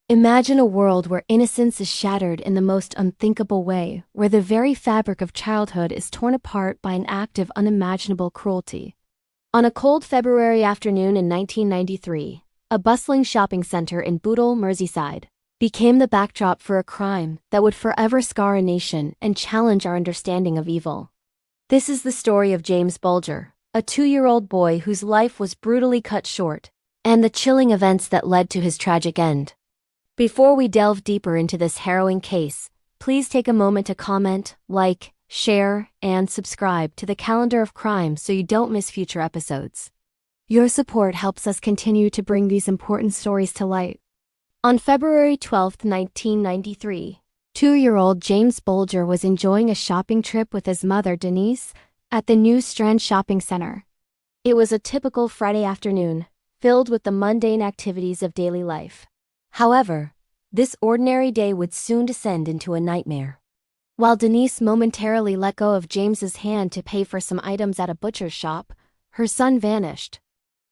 Imagine a world where innocence is shattered in the most unthinkable way, where the very fabric of childhood is torn apart by an act of unimaginable cruelty. On a cold February afternoon in 1993, a bustling shopping center in Bootle, Merseyside, became the backdrop for a crime that would forever scar a nation and challenge our understanding of evil. This is the story of James Bulger, a 2-year-old boy whose life was brutally cut short, and the chilling events that led to his tragic end. Before we delve deeper into this harrowing case, please take a moment to comment, like, share, and subscribe to the Calendar of Crime so you don't miss future episodes. Your support helps us continue to bring these important stories to light. On February 12, 1993, 2-year-old James Bulger was enjoying a shopping trip with his mother, Denise, at the New Strand Shopping Center. It was a typical Friday afternoon, filled with the mundane activities of daily life. However, this ordinary day would soon descend into a nightmare. While Denise momentarily let go of James's hand to pay for some items at a butcher's shop, her son vanished.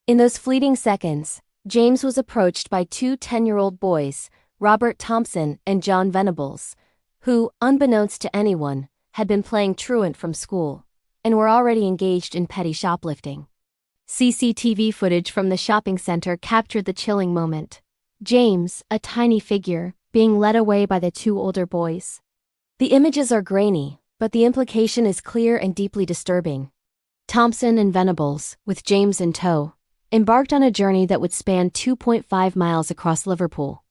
In those fleeting seconds, James was approached by two 10-year-old boys, Robert Thompson and John Venables, who, unbeknownst to anyone, had been playing truant from school, and were already engaged in petty shoplifting. CCTV footage from the shopping center captured the chilling moment. James, a tiny figure, being led away by the two older boys. The images are grainy, but the implication is clear and deeply disturbing. Thompson and Venables, with James in tow, embarked on a journey that would span 2.5 miles across Liverpool.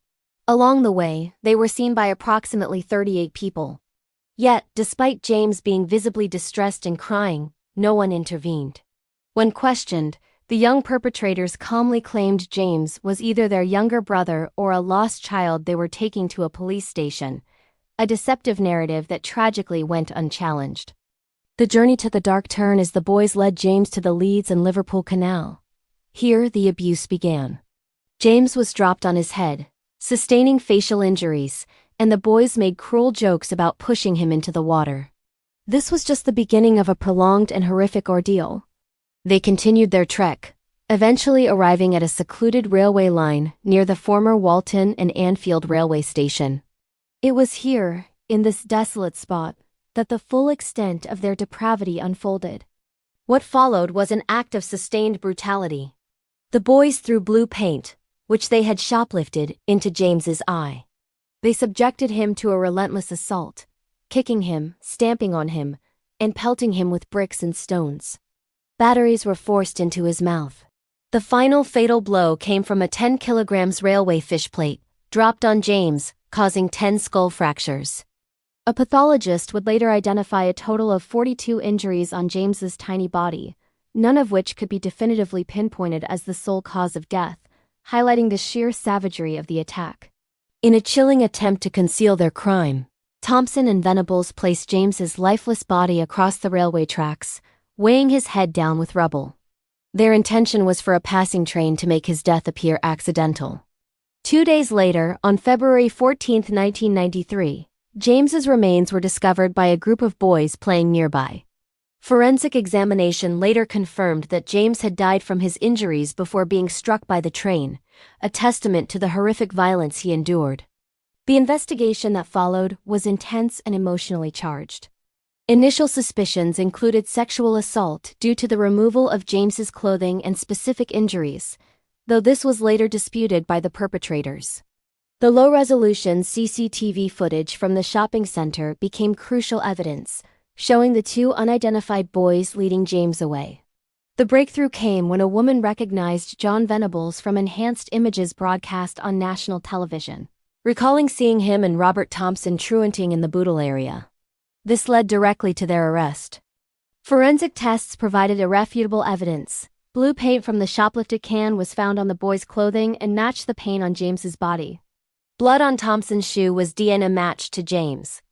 Along the way, they were seen by approximately 38 people. Yet, despite James being visibly distressed and crying, no one intervened. When questioned, the young perpetrators calmly claimed James was either their younger brother or a lost child they were taking to a police station, a deceptive narrative that tragically went unchallenged. The journey took a dark turn as the boys led James to the Leeds and Liverpool Canal. Here, the abuse began. James was dropped on his head, sustaining facial injuries, and the boys made cruel jokes about pushing him into the water. This was just the beginning of a prolonged and horrific ordeal. They continued their trek, eventually arriving at a secluded railway line near the former Walton and Anfield railway station. It was here, in this desolate spot, that the full extent of their depravity unfolded. What followed was an act of sustained brutality. The boys threw blue paint, which they had shoplifted, into James's eye. They subjected him to a relentless assault, kicking him, stamping on him, and pelting him with bricks and stones. Batteries were forced into his mouth. The final fatal blow came from a 10 kilograms railway fish plate, dropped on James, causing 10 skull fractures. A pathologist would later identify a total of 42 injuries on James's tiny body, none of which could be definitively pinpointed as the sole cause of death, highlighting the sheer savagery of the attack. In a chilling attempt to conceal their crime, Thompson and Venables placed James's lifeless body across the railway tracks, weighing his head down with rubble. Their intention was for a passing train to make his death appear accidental. 2 days later, on February 14, 1993, James's remains were discovered by a group of boys playing nearby. Forensic examination later confirmed that James had died from his injuries before being struck by the train, a testament to the horrific violence he endured. The investigation that followed was intense and emotionally charged. Initial suspicions included sexual assault due to the removal of James's clothing and specific injuries, though this was later disputed by the perpetrators. The low-resolution CCTV footage from the shopping center became crucial evidence, showing the two unidentified boys leading James away. The breakthrough came when a woman recognized John Venables from enhanced images broadcast on national television, recalling seeing him and Robert Thompson truanting in the Bootle area. This led directly to their arrest. Forensic tests provided irrefutable evidence. Blue paint from the shoplifted can was found on the boys' clothing and matched the paint on James's body. Blood on Thompson's shoe was DNA matched to James.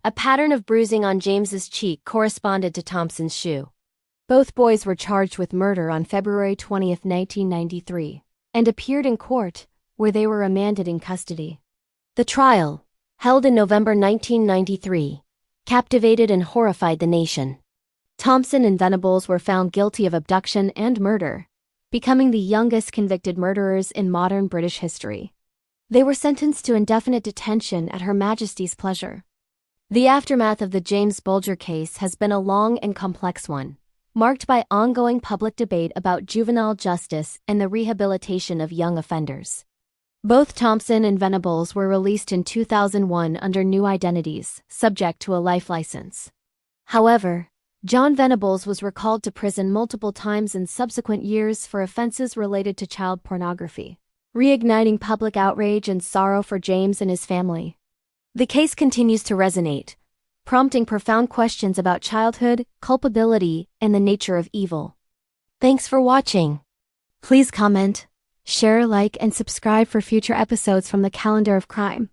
A pattern of bruising on James's cheek corresponded to Thompson's shoe. Both boys were charged with murder on February 20, 1993, and appeared in court, where they were remanded in custody. The trial, held in November 1993, captivated and horrified the nation. Thompson and Venables were found guilty of abduction and murder, becoming the youngest convicted murderers in modern British history. They were sentenced to indefinite detention at Her Majesty's pleasure. The aftermath of the James Bulger case has been a long and complex one, marked by ongoing public debate about juvenile justice and the rehabilitation of young offenders. Both Thompson and Venables were released in 2001 under new identities, subject to a life license. However, John Venables was recalled to prison multiple times in subsequent years for offenses related to child pornography, reigniting public outrage and sorrow for James and his family. The case continues to resonate, prompting profound questions about childhood, culpability, and the nature of evil. Thanks for watching. Please comment, share, like, and subscribe for future episodes from the Calendar of Crime.